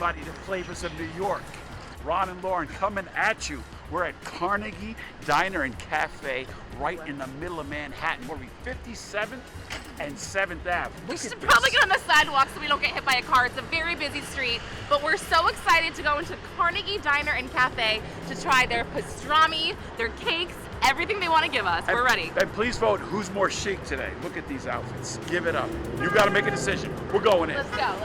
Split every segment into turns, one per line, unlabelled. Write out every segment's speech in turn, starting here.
everybody the flavors of New York. Ron and Lauren coming at you. We're at Carnegie Diner and Cafe right in the middle of Manhattan. We're 57th and 7th Ave.
We should probably get on the sidewalk so we don't get hit by a car. It's a very busy street, but we're so excited to go into Carnegie Diner and Cafe to try their pastrami, their cakes, everything they want to give us. We're ready.
And please vote who's more chic today. Look at these outfits. Give it up. You got to make a decision. We're going in.
Let's go.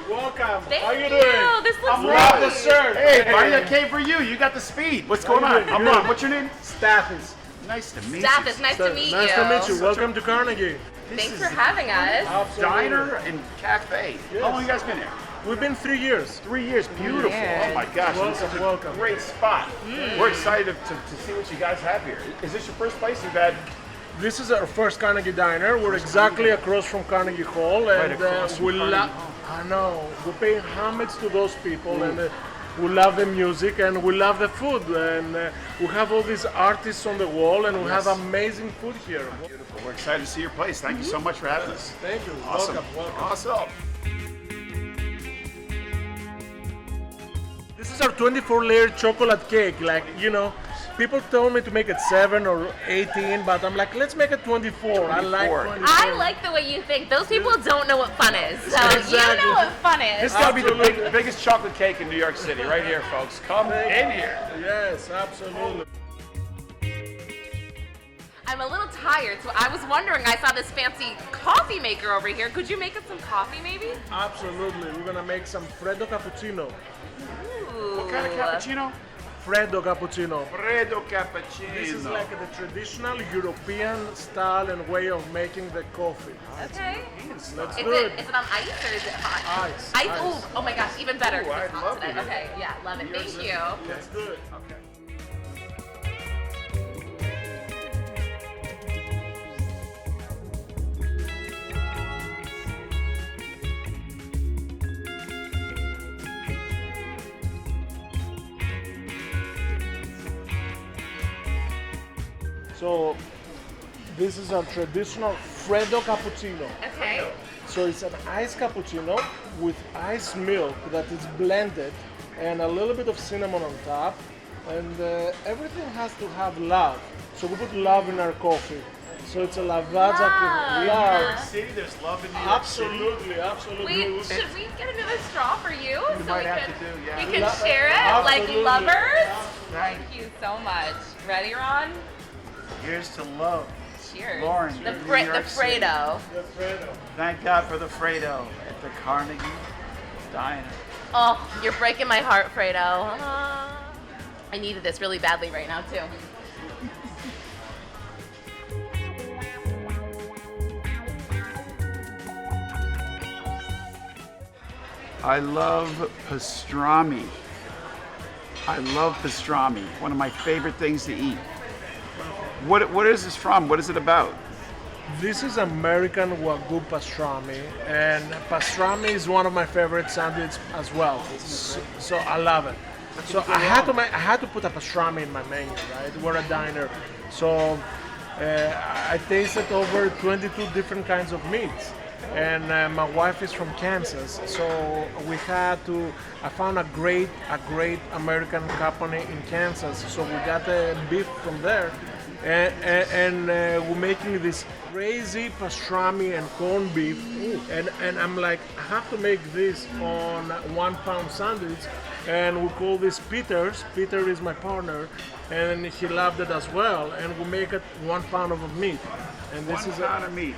Welcome.
Thank
How you
you.
doing?
This looks
Love the
great.
shirt.
Hey, buddy, I came for you. You got the speed. What's going on? I'm Ron. What's your name?
Stathis.
Nice to meet
Staff,
you.
it's nice to meet
Nice
you.
to meet you. Welcome to Carnegie.
Thanks for having us.
Absolutely.
Diner and Cafe.
Yes.
How long you guys been here?
We've been 3 years.
3 years. Beautiful.
years.
Oh my gosh. This is a
Welcome.
great spot. We're excited to see what you guys have here. Is this your first place you've had?
This is our first Carnegie Diner. We're exactly across from Carnegie Hall,
Right
and
across from
we
Carnegie
love.
Hall.
I know. We pay homage to those people, and we love the music, and we love the food, and we have all these artists on the wall, and we
Yes.
have amazing food here.
Beautiful. We're excited to see your place. Thank you so much for having us.
Thank you.
Awesome.
Welcome.
Awesome.
This is our 24-layer chocolate cake. Like, people told me to make it 7 or 18, but I'm like, let's make it 24. I like
24.
24.
I like the way you think. Those people don't know what fun is. So you
Exactly.
know what fun is.
This is going to be the biggest chocolate cake in New York City, right here, folks. Come in here.
Yes, absolutely.
I'm a little tired, so I was wondering, I saw this fancy coffee maker over here. Could you make us some coffee maybe?
Absolutely. We're gonna make some Freddo cappuccino.
Ooh.
What kind of cappuccino?
Freddo cappuccino.
Freddo cappuccino.
This is like the traditional European style and way of making the coffee.
Okay.
Let's
Is
do
it,
it.
is it on ice or is it hot?
Ice,
Ice.
ice.
Ooh, oh my gosh, even better.
Ooh,
'cause it's
I'd
hot
love to
today.
hear
Okay,
that.
yeah, love it.
Yours
Thank
is-
you.
Let's do it.
Okay.
So this is a traditional Freddo cappuccino.
Okay.
So it's an iced cappuccino with iced milk that is blended and a little bit of cinnamon on top. And everything has to have love. So we put love in our coffee. So it's a Lavazza
Love.
love.
City, there's love in New York City.
Absolutely, absolutely.
Wait, should we get another straw for you?
You might have to do, yeah.
We can
Lo-
share it like
absolutely.
lovers.
Thank
Thank you so much. Ready, Ron?
Here's to love.
Cheers.
Lauren,
the
you're in
the
New York City.
Fredo.
The Freddo.
Thank God for the Fredo at the Carnegie Diner.
Oh, you're breaking my heart, Fredo. Ah. I needed this really badly right now too.
I love pastrami. I love pastrami. One of my favorite things to eat. What is this from? What is it about?
This is American Wagyu pastrami, and pastrami is one of my favorite sandwiches as well. So I love it. So I had to put a pastrami in my menu, right? We're a diner, so I tasted over 22 different kinds of meats. And my wife is from Kansas, so I found a great American company in Kansas. So we got the beef from there, and we're making this crazy pastrami and corned beef. And I'm like, I have to make this on 1 pound sandwich, and we call this Peter's. Peter is my partner, and he loved it as well. And we make it 1 pound of meat, and this
1
is
pound of meat.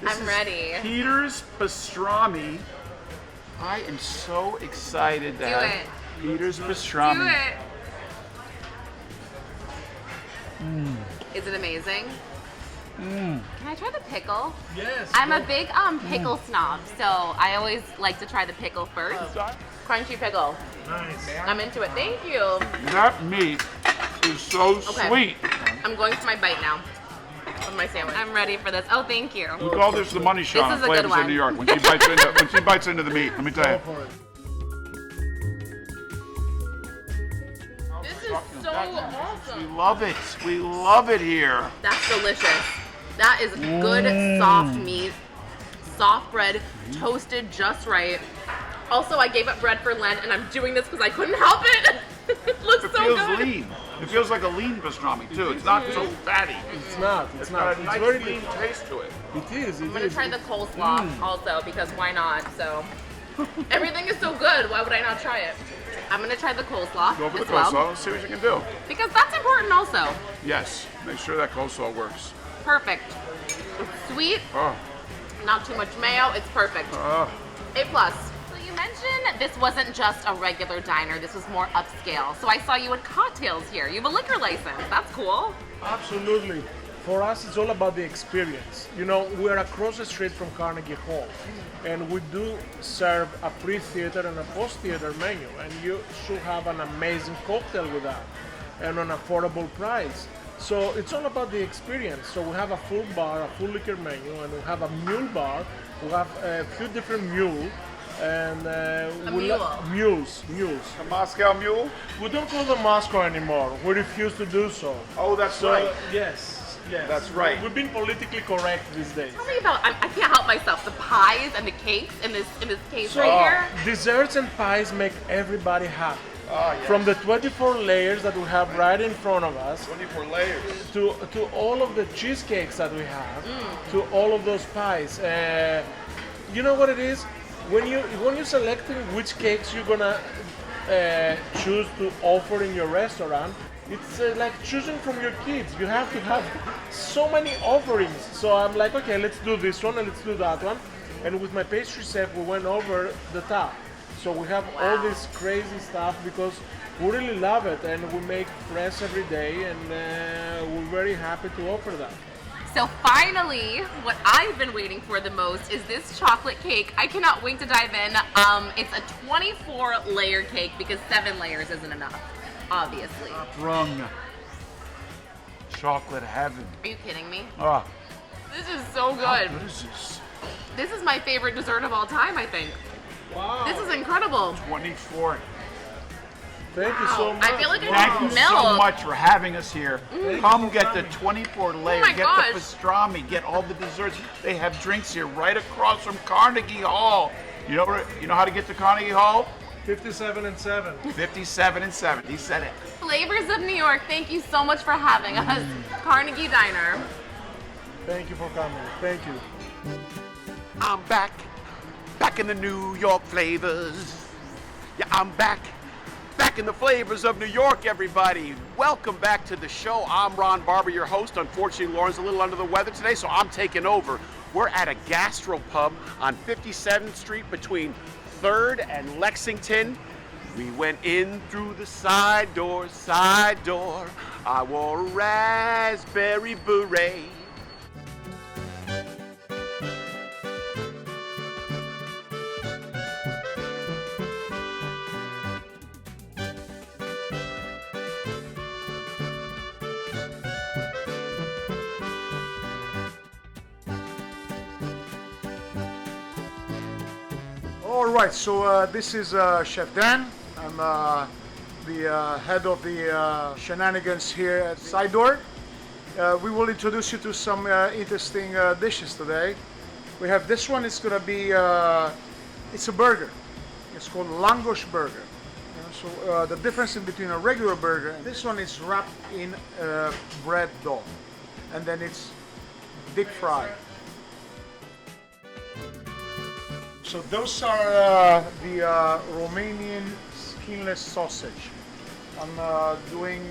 This
I'm
is
ready.
Peter's pastrami. I am so excited to have
it.
Peter's pastrami.
Do it. Is it amazing? Can I try the pickle?
Yes.
I'm a big pickle snob, so I always like to try the pickle first. Crunchy pickle.
Nice.
I'm into it. Thank you.
That meat is so
Okay.
sweet.
I'm going for my bite now of my sandwich. I'm ready for this. Oh, thank you.
We call this the money shot
This
on
is a good
Flavors of
one.
New York. When she bites into the meat, let me tell
Go
you.
for it.
This is so awesome.
We love it. We love it here.
That's delicious. That is good, soft meat. soft bread, toasted just right. Also, I gave up bread for Lent, and I'm doing this because I couldn't help it. It looks
It
so
feels
good.
lean. It feels like a lean pastrami too. It's not so fatty.
It's not. It's
It's
not.
got a
It's
nice
very
lean taste to it.
It is. It
I'm gonna
is.
try the coleslaw also because why not? So everything is so good. Why would I not try it? I'm gonna try the coleslaw
Go for the
as well
coleslaw and see what you can do.
because that's important also.
Yes, make sure that coleslaw works.
Perfect. It's sweet,
Oh,
not too much mayo. It's perfect.
oh.
A plus. So you mentioned this wasn't just a regular diner. This was more upscale. So I saw you had cocktails here. You have a liquor license. That's cool.
Absolutely. For us, it's all about the experience. You know, we're across the street from Carnegie Hall, and we do serve a pre-theater and a post-theater menu, and you should have an amazing cocktail with that, and an affordable price. So it's all about the experience. So we have a full bar, a full liquor menu, and we have a mule bar. We have a few different mules, and mules.
A Moscow Mule?
We don't call them Moscow anymore. We refuse to do so.
Oh, that's
So
right.
yes. Yes.
That's right.
We've been politically correct these days.
Tell me about. I can't help myself. The pies and the cakes in this case
So,
right here.
desserts and pies make everybody happy.
Oh, yes.
From the 24 layers that we have right in front of us,
24 layers.
to all of the cheesecakes that we have, to all of those pies. You know what it is? When you're selecting which cakes you're gonna choose to offer in your restaurant, it's like choosing from your kids. You have to have so many offerings. So I'm like, okay, let's do this one and let's do that one. And with my pastry chef, we went over the top. So we have all this crazy stuff because we really love it and we make fresh every day, and we're very happy to offer that.
So finally, what I've been waiting for the most is this chocolate cake. I cannot wait to dive in. It's a 24-layer cake because 7 layers isn't enough, obviously.
Sprung. Chocolate heaven.
Are you kidding me?
Oh,
This is so
how
good.
good is this?
This is my favorite dessert of all time, I think.
Wow.
This is incredible.
24.
Thank you so much.
I feel like I
Thank
need
you
milk.
so much for having us here. Come get the 24 layer,
my
get
gosh.
the pastrami, get all the desserts. They have drinks here right across from Carnegie Hall. You know how to get to Carnegie Hall?
57 and 7.
57 and 7. He said it.
Flavors of New York, thank you so much for having us. Carnegie Diner.
Thank you for coming. Thank you.
I'm back in the New York flavors. Yeah, I'm back in the flavors of New York, everybody. Welcome back to the show. I'm Ron Barber, your host. Unfortunately, Lauren's a little under the weather today, so I'm taking over. We're at a gastropub on 57th Street between 3rd and Lexington. We went in through the side door. I wore a raspberry beret.
All right, so this is Chef Dan. I'm the head of the shenanigans here at Side Door. We will introduce you to some interesting dishes today. We have this one. It's gonna be it's a burger. It's called Langosh burger. So the difference in between a regular burger and this one is wrapped in bread dough, and then it's deep fried. So those are the Romanian skinless sausage. I'm doing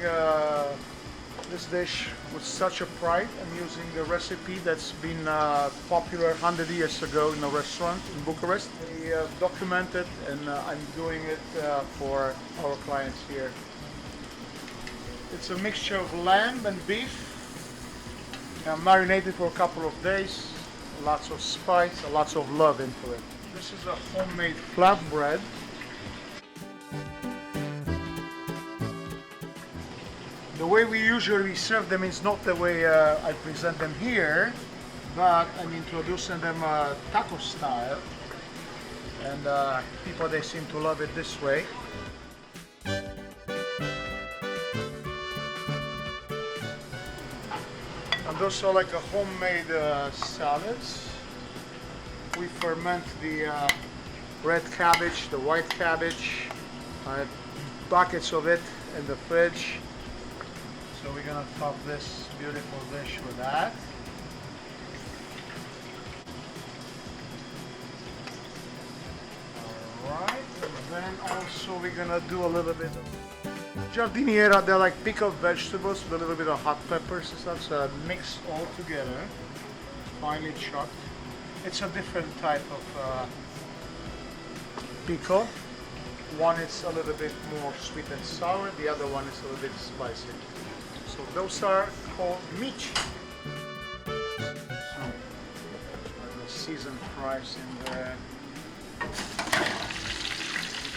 this dish with such a pride. I'm using the recipe that's been popular 100 years ago in a restaurant in Bucharest. We documented, and I'm doing it for our clients here. It's a mixture of lamb and beef, marinated for a couple of days. Lots of spice, lots of love into it. This is a homemade flatbread. The way we usually serve them is not the way I present them here, but I'm introducing them taco style, and people, they seem to love it this way. And those are like a homemade salads. we ferment the red cabbage, the white cabbage. I have buckets of it in the fridge. So we're gonna top this beautiful dish with that. Alright, and then also we're gonna do a little bit of giardiniera. They're like pickled vegetables with a little bit of hot peppers and stuff. So I mix all together, finely chopped. It's a different type of pickle. One is a little bit more sweet and sour, the other one is a little bit spicy. So those are called mici. So, the seasoned fries in there.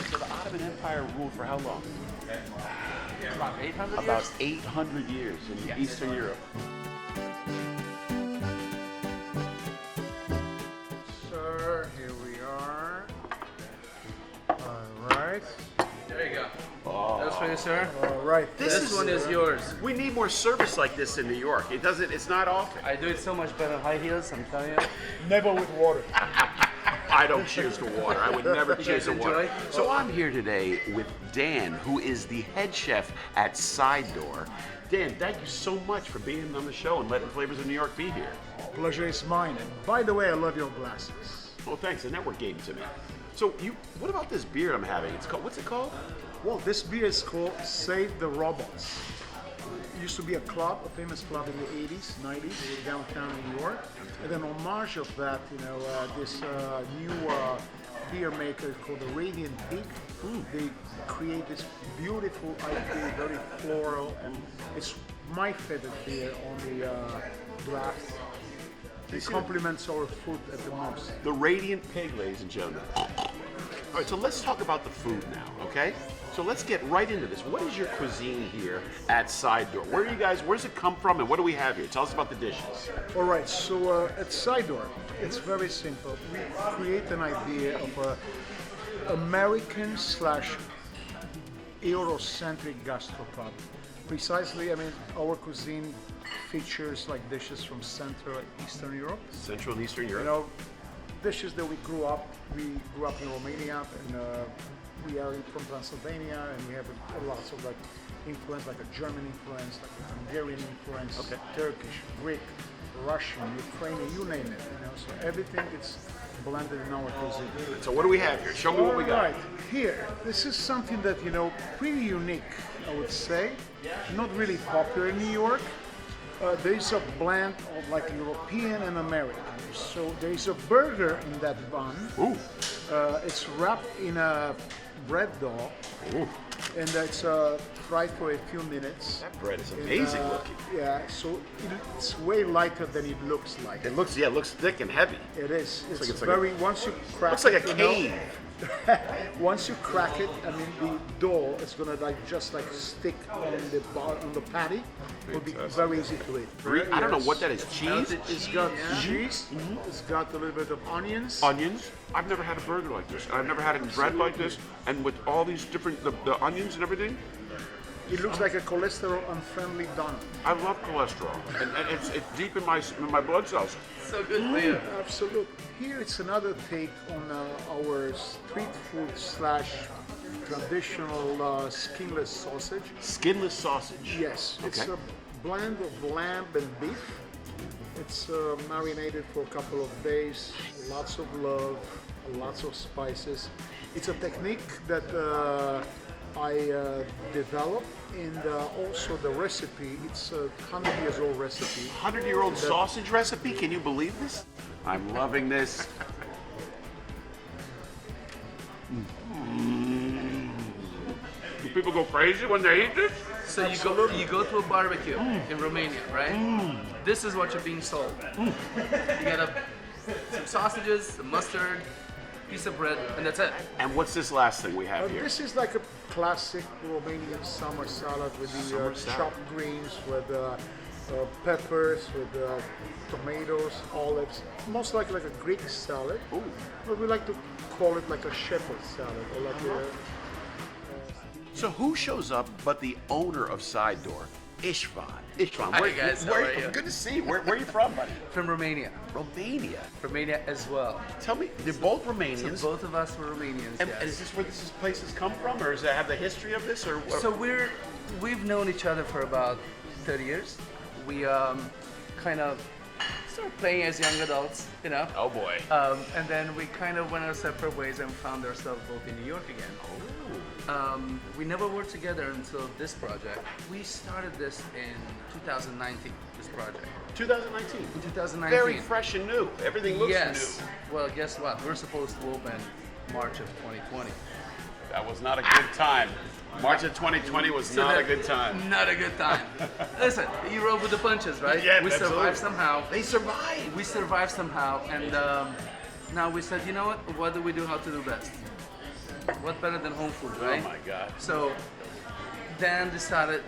So the Ottoman Empire ruled for how long?
About 800
About
years?
800 years in Eastern Europe.
Sir, here we are. All right.
There you go. That's for you, sir.
All right.
This one is yours.
We need more service like this in New York. It's not often.
I do it so much better high heels, I'm telling you.
Never with water.
I don't cheers to water. I would never cheers to water.
enjoy?
So I'm here today with Dan, who is the head chef at Side Door. Dan, thank you so much for being on the show and letting Flavors of New York be here.
Pleasure is mine. And by the way, I love your glasses.
Oh, thanks. The network gave it to me. So what about this beer I'm having? What's it called?
Well, this beer is called Save the Robots. It used to be a club, a famous club in the 80s, 90s, downtown New York. And then homage of that, this new beer maker called the Radiant Peak. They create this beautiful IPA, very floral, and it's my favorite beer on the draft. It complements our food at the most.
The Radiant Pig, ladies and gentlemen. All right, so let's talk about the food now, okay? So let's get right into this. What is your cuisine here at Side Door? Where's it come from and what do we have here? Tell us about the dishes.
All right, so at Side Door, it's very simple. We create an idea of a American / Eurocentric gastropub. Precisely, our cuisine features like dishes from Central and Eastern Europe.
Central and Eastern Europe.
You know, dishes that we grew up in Romania, and we are from Transylvania, and we have lots of like influence, like a German influence, like a Hungarian influence,
Okay.
Turkish, Greek, Russian, Ukrainian, you name it. So everything is blended in our cuisine.
So what do we have here? Show me what we got.
Right here, this is something that pretty unique, I would say. Not really popular in New York. There is a blend of like European and American. So there is a burger in that bun.
Ooh.
It's wrapped in a bread dough,
Ooh.
and it's fried for a few minutes.
That bread is
And,
amazing looking.
Yeah, so it's way lighter than it looks like.
It looks thick and heavy.
It is. It's
like
very. Once you crack
Looks like
it,
a cave.
Once you crack it, the dough is gonna just stick on the patty. It will be very easy to eat.
I don't know what that is. Cheese?
It's got cheese. It's got a little bit of onions.
Onions? I've never had a burger like this. I've never had it in bread like this. And with all these different, the onions and everything,
It looks like a cholesterol unfriendly donut.
I love cholesterol. And it's deep in my blood cells.
So good for you.
Absolutely. Here it's another take on our street food / traditional skinless sausage.
Skinless sausage.
Yes, it's
Okay.
a blend of lamb and beef. It's marinated for a couple of days, lots of love, lots of spices. It's a technique that I developed, and also the recipe, it's a 100 years old recipe.
100-year-old sausage recipe? Can you believe this? I'm loving this. Do people go crazy when they eat this?
So you go to a barbecue in Romania, right? This is what you're being sold. You get some sausages, some mustard, piece of bread, and that's it.
And what's this last thing we have here?
This is like a classic Romanian summer salad with the
Summer salad.
chopped greens, with peppers, with tomatoes, olives. Most like a Greek salad.
Ooh.
But we like to call it like a shepherd salad, or like
So who shows up but the owner of Side Door, Istvan. Istvan,
Hi, guys. How are you?
Good to see you. Where are you from, buddy?
From Romania.
Romania.
Romania as well.
Tell me, they're both
So
Romanians.
both of us were Romanians.
and,
yes.
and is this where this place has come from, or does it have the history of this, or what?
So we've known each other for about 30 years. We kind of started playing as young adults, you know.
Oh boy.
And then we kind of went our separate ways and found ourselves both in New York again. We never worked together until this project. We started this in 2019, this project.
2019.
In 2019.
Very fresh and new. Everything looks
Yes.
new.
Well, guess what? We're supposed to open March of 2020.
That was not a good time. March of 2020 was
So
not a
that-
good time.
Not a good time. Listen, you roll with the punches, right?
Yeah,
we
absolutely.
survived somehow.
They survived.
We survived somehow, and now we said, you know what? What do we do how to do best? What better than home food,
Oh
right?
my God.
So Dan decided,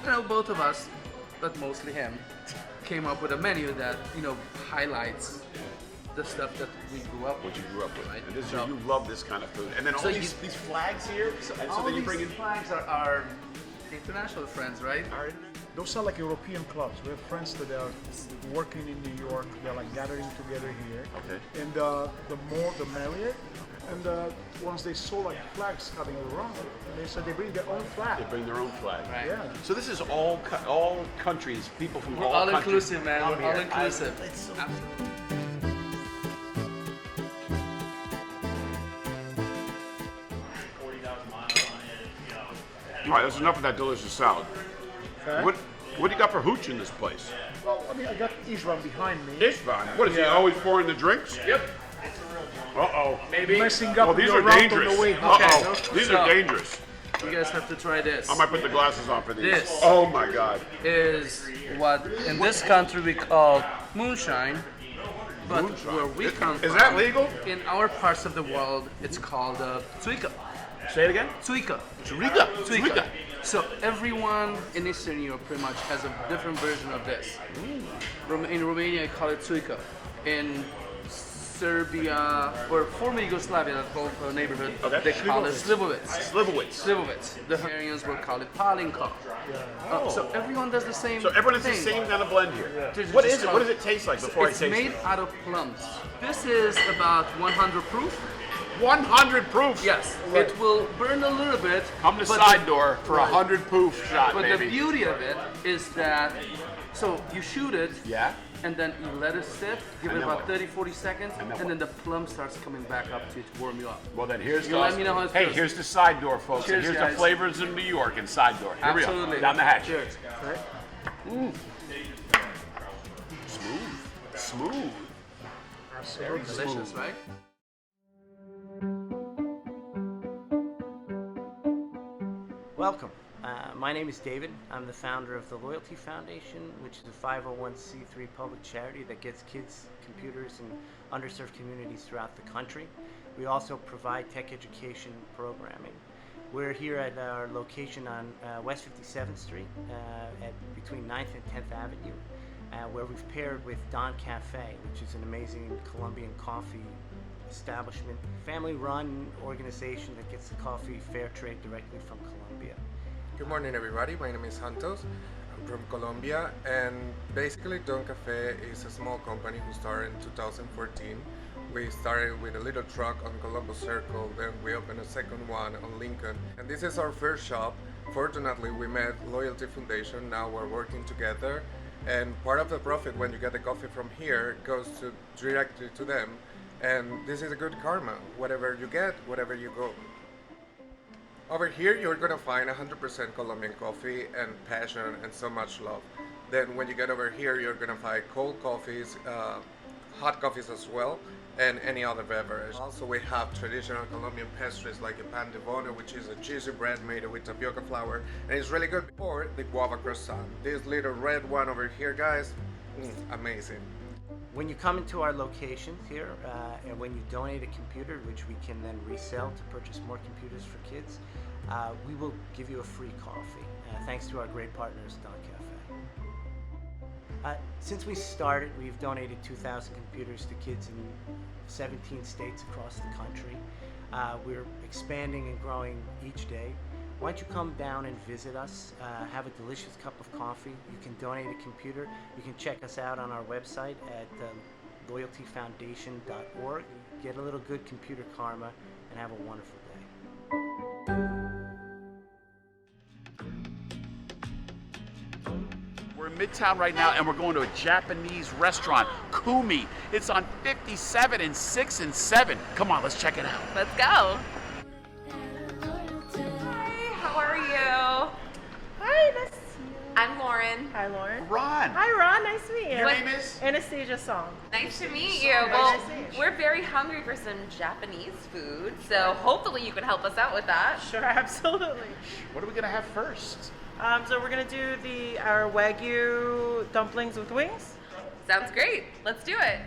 you know, both of us, but mostly him, came up with a menu that, you know, highlights the stuff that we grew up
What
with.
you grew up with,
Right.
and this is,
So-
you love this kind of food. And then all
So
these flags here, and so
All
then you
these
bring in.
flags are international friends, right?
Those are like European clubs. We have friends that are working in New York. They're like gathering together here.
Okay.
And the more, the merrier. And once they saw like flags coming around, they said they bring their own flag.
They bring their own flag.
Right.
Yeah.
So this is all countries, people from
We're
all
all
countries.
inclusive, man.
come
We're all
here.
inclusive.
It's-
Absolutely.
All right, that's enough of that delicious salad.
Okay.
What do you got for hooch in this place?
Well, I mean, I got Isran behind me.
Istvan. What is he
Yeah.
always pouring the drinks? Yep. Uh-oh.
Maybe.
Messing
Oh,
up
these
your
are
route on
dangerous.
the way home.
Uh-oh.
Okay.
These
So-
are dangerous.
You guys have to try this.
I might put the glasses on for these.
This.
Oh my God.
Is what in this country we call moonshine, but
Moonshine.
where we come
Is
from,
that legal?
in our parts of the world, it's called Tuika.
Say it again.
Tuika.
Churiga.
Tuika. So everyone in Eastern Europe pretty much has a different version of this. In Romania, they call it Tuika. In Serbia or former Yugoslavia, that whole neighborhood,
Okay.
they call it Slivovitz.
Slivovitz.
Slivovitz. The Hungarians will call it Palinka. So everyone does the same.
So everyone has the
thing.
same kind of blend here.
There's
What
just
is it?
about-
What does it taste like before I
It's
taste
made
it?
out of plums. This is about 100 proof.
100 proof.
Yes, it will burn a little bit.
Come to
but
side door for a 100 proof shot,
But
baby.
the beauty of it is that, so you shoot it,
Yeah.
and then you let it sit, give
And
it
then
about
what?
30-40 seconds,
And
and
then
then the plum starts coming back up to warm you up.
Well then here's
You
the
let me know how it
Hey,
feels.
here's the side door, folks.
Cheers,
and here's
guys.
the flavors of New York in side door. Here we
Absolutely.
are. Down the hatch.
Cheers.
Smooth. Smooth.
Absolutely.
Delicious, right?
Welcome. My name is David. I'm the founder of the Loyalty Foundation, which is a 501c3 public charity that gets kids computers in underserved communities throughout the country. We also provide tech education programming. We're here at our location on West 57th Street, between 9th and 10th Avenue, where we've paired with Don Cafe, which is an amazing Colombian coffee establishment, family-run organization that gets the coffee fair trade directly from Colombia.
Good morning, everybody. My name is Santos. I'm from Colombia, and basically Don Cafe is a small company who started in 2014. We started with a little truck on Columbus Circle, then we opened a second one on Lincoln, and this is our first shop. Fortunately, we met Loyalty Foundation. Now we're working together, and part of the profit when you get the coffee from here goes directly to them, and this is a good karma. Whatever you get, whatever you go. Over here, you're gonna find 100% Colombian coffee and passion and so much love. Then when you get over here, you're gonna find cold coffees, hot coffees as well, and any other beverage. Also, we have traditional Colombian pastries like a pan de bono, which is a cheesy bread made with tapioca flour, and it's really good. Or the guava croissant. This little red one over here, guys, amazing.
When you come into our locations here, and when you donate a computer, which we can then resell to purchase more computers for kids, we will give you a free coffee, thanks to our great partners, Don Cafe. Since we started, we've donated 2,000 computers to kids in 17 states across the country. We're expanding and growing each day. why don't you come down and visit us, have a delicious cup of coffee. You can donate a computer. You can check us out on our website at loyaltyfoundation.org. Get a little good computer karma and have a wonderful day.
We're in Midtown right now, and we're going to a Japanese restaurant, Kumi. It's on 57 and 6 and 7. Come on, let's check it out.
Let's go. Hi, how are you?
Hi, nice to see you.
I'm Lauren.
Hi, Lauren.
Ron.
Hi, Ron. Nice to meet you.
Your name is?
Anastasia Song.
Nice to meet you.
Nice
Well,
to meet you.
we're very hungry for some Japanese food, so hopefully you can help us out with that.
Sure, absolutely.
What are we gonna have first?
So we're gonna do our Wagyu dumplings with wings.
Sounds great. Let's do it.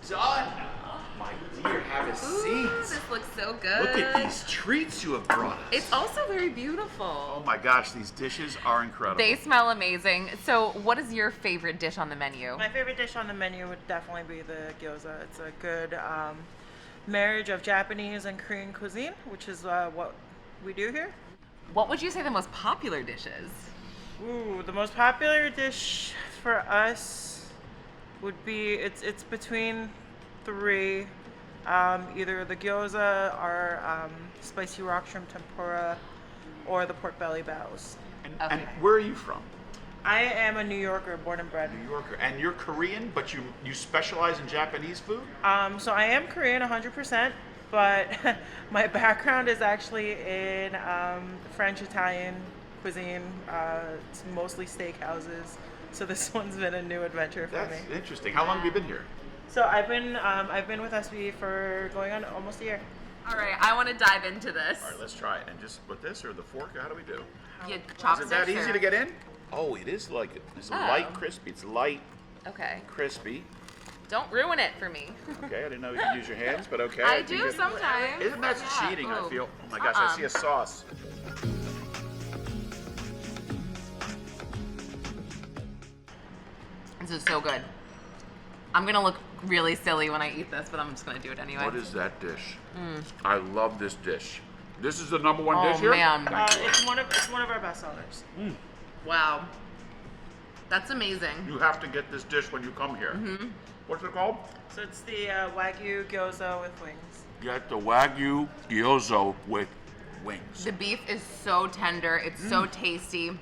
Done. My dear, have a
Ooh,
seat.
this looks so good.
Look at these treats you have brought us.
It's also very beautiful.
Oh my gosh, these dishes are incredible.
They smell amazing. So, what is your favorite dish on the menu?
My favorite dish on the menu would definitely be the gyoza. It's a good marriage of Japanese and Korean cuisine, which is what we do here.
What would you say the most popular dish is?
Ooh, the most popular dish for us would be it's between three. Either the gyoza or spicy rock shrimp tempura or the pork belly bows.
And where are you from?
I am a New Yorker, born and bred.
New Yorker. And you're Korean, but you specialize in Japanese food?
So I am Korean 100%, but my background is actually in French, Italian cuisine. It's mostly steakhouses. So this one's been a new adventure for
That's
me.
interesting. How long have you been here?
So I've been with SB for going on almost a year.
All right, I want to dive into this.
All right, let's try it. And just with this or the fork, how do we do?
You
Is
chopsticks
it that easy
or-
to get in? Oh, it is like it's light crispy. It's light
Okay.
crispy.
Don't ruin it for me.
Okay, I didn't know you could use your hands, but okay.
I
think
do
it-
sometimes.
Isn't that
Yeah.
cheating? I
Oh.
feel. Oh my gosh, I see a sauce.
This is so good. I'm gonna look really silly when I eat this, but I'm just gonna do it anyway.
What is that dish? I love this dish. This is the number one dish
Oh
here?
man!
It's one of our best sellers.
Wow, that's amazing.
You have to get this dish when you come here. What's it called?
So it's the Wagyu gyoza with wings.
Get the Wagyu gyoza with wings.
The beef is so tender. It's so tasty.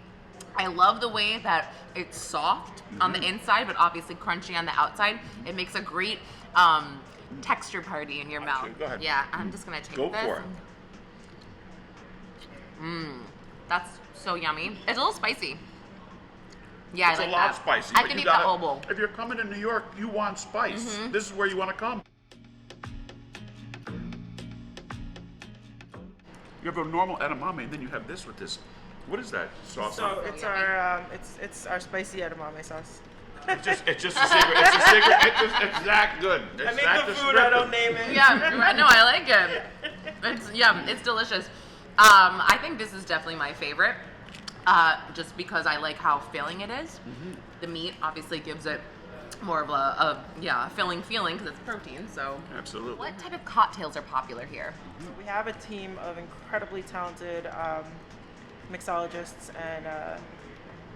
I love the way that it's soft on the inside, but obviously crunchy on the outside. It makes a great texture party in your mouth.
Go ahead.
Yeah, I'm just gonna take
Go
this.
for it.
That's so yummy. It's a little spicy. Yeah,
It's
I like
a lot
that.
spicy.
I
but
can
you
eat the
gotta-
whole bowl.
If you're coming to New York, you want spice. This is where you want to come. You have a normal edamame, and then you have this with this. What is that sauce?
So it's our spicy edamame sauce.
It's just a secret. It's a secret. It's that good. It's
I make
that
the food, I don't
descriptive.
name it.
Yeah, no, I like it. It's delicious. I think this is definitely my favorite, just because I like how filling it is. The meat obviously gives it more of a filling feeling because it's protein. So,
Absolutely.
what type of cocktails are popular here?
We have a team of incredibly talented mixologists and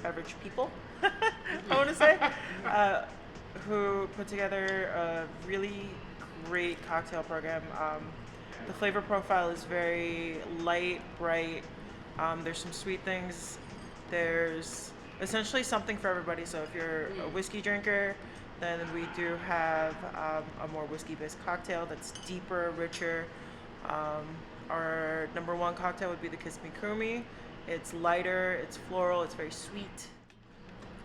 beverage people, I want to say, who put together a really great cocktail program. The flavor profile is very light, bright. There's some sweet things. There's essentially something for everybody. So if you're a whiskey drinker, then we do have a more whiskey-based cocktail that's deeper, richer. Our number one cocktail would be the Kiss Me Kumi. It's lighter, it's floral, it's very sweet.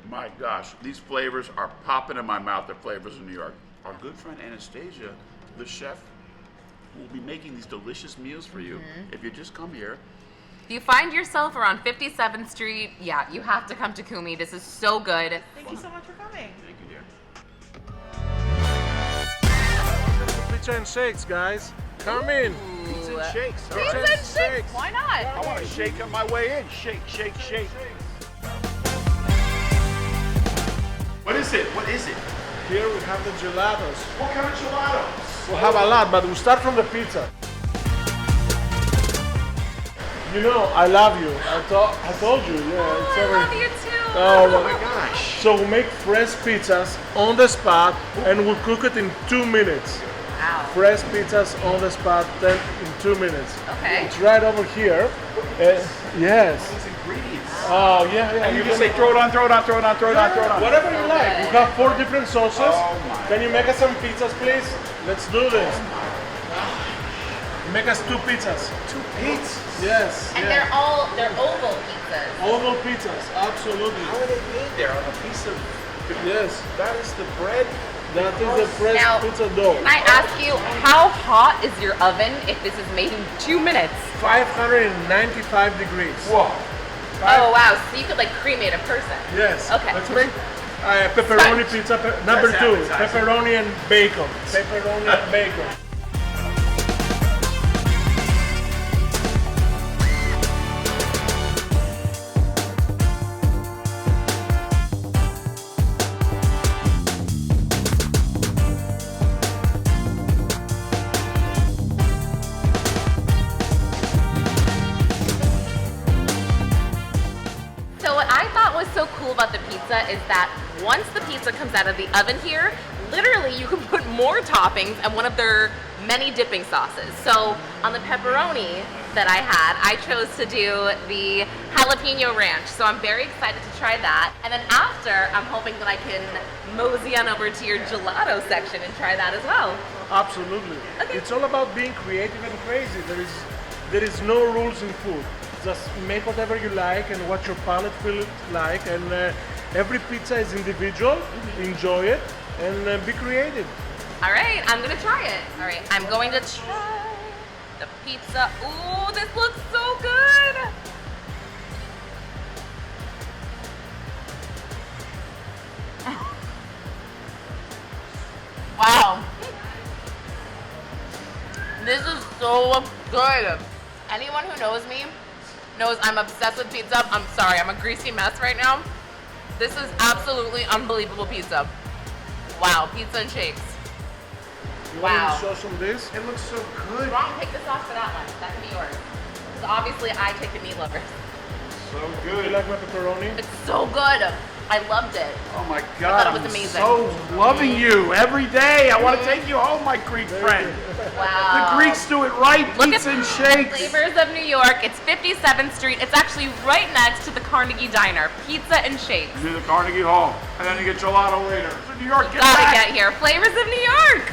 My gosh, these flavors are popping in my mouth. The flavors of New York. Our good friend Anastasia, the chef, will be making these delicious meals for you if you just come here
If you find yourself around 57th Street, yeah, you have to come to Kumi. This is so good.
Thank you so much for coming.
Thank you, dear.
Pizza and shakes, guys. Come in.
Pizza and shakes. All
Pizza
right.
and shakes. Why not?
I want to shake on my way in. Shake, shake, shake. What is it? What is it?
Here we have the gelatos.
What kind of gelato?
We'll have a lot, but we'll start from the pizza. You know, I love you. I told you. Yeah, it's
I
over.
love you too.
Oh
my gosh.
So we make fresh pizzas on the spot, and we'll cook it in 2 minutes.
Wow.
Fresh pizzas on the spot, then in 2 minutes.
Okay.
It's right over here. Yes.
These ingredients.
Oh yeah, yeah.
You just say throw it on, throw it on, throw it on, throw it on, throw it on.
Whatever you like. We have 4 different sauces.
Oh my.
Can you make us some pizzas, please? Let's do this. Make us 2 pizzas.
2 pizzas.
Yes.
And
yes.
they're oval pizzas.
Oval pizzas, absolutely.
How are they made there on a piece of?
Yes.
That is the bread.
That is the fresh
Now,
pizza dough.
Can I ask you, how hot is your oven if this is made in 2 minutes?
595 degrees.
Whoa.
Oh wow, so you could like cremate a person.
Yes.
Okay.
Let's make pepperoni
Right.
pizza. Number
That's
2,
appetizing.
pepperoni and bacon. Pepperoni and bacon.
So what I thought was so cool about the pizza is that once the pizza comes out of the oven here, literally you can put more toppings and one of their many dipping sauces. So on the pepperoni that I had, I chose to do the jalapeno ranch. So I'm very excited to try that. And then after, I'm hoping that I can mosey on over to your gelato section and try that as well.
Absolutely.
Okay.
It's all about being creative and crazy. There is no rules in food. Just make whatever you like and what your palate feels like. And every pizza is individual. Enjoy it and be creative.
All right, I'm gonna try it. All right, I'm going to try the pizza. Ooh, this looks so good. Wow. This is so good. Anyone who knows me knows I'm obsessed with pizza. I'm sorry, I'm a greasy mess right now. This is absolutely unbelievable pizza. Wow, pizza and shakes.
You
Wow.
want me to show some this?
It looks so good.
Ron, take this off for that one. That can be yours. So obviously I take the meat lovers.
So
You
good.
like my pepperoni?
It's so good. I loved it.
Oh my God.
thought it was
I'm
amazing.
so loving you every day. I want to take you home, my Greek friend.
Wow.
The Greeks do it right.
Look
Pizza
at
and shakes.
Flavors of New York. It's 57th Street. It's actually right next to the Carnegie Diner. Pizza and shakes.
Do the Carnegie Hall, and then you get gelato later. So New York, get
Gotta
back.
get here. Flavors of New York.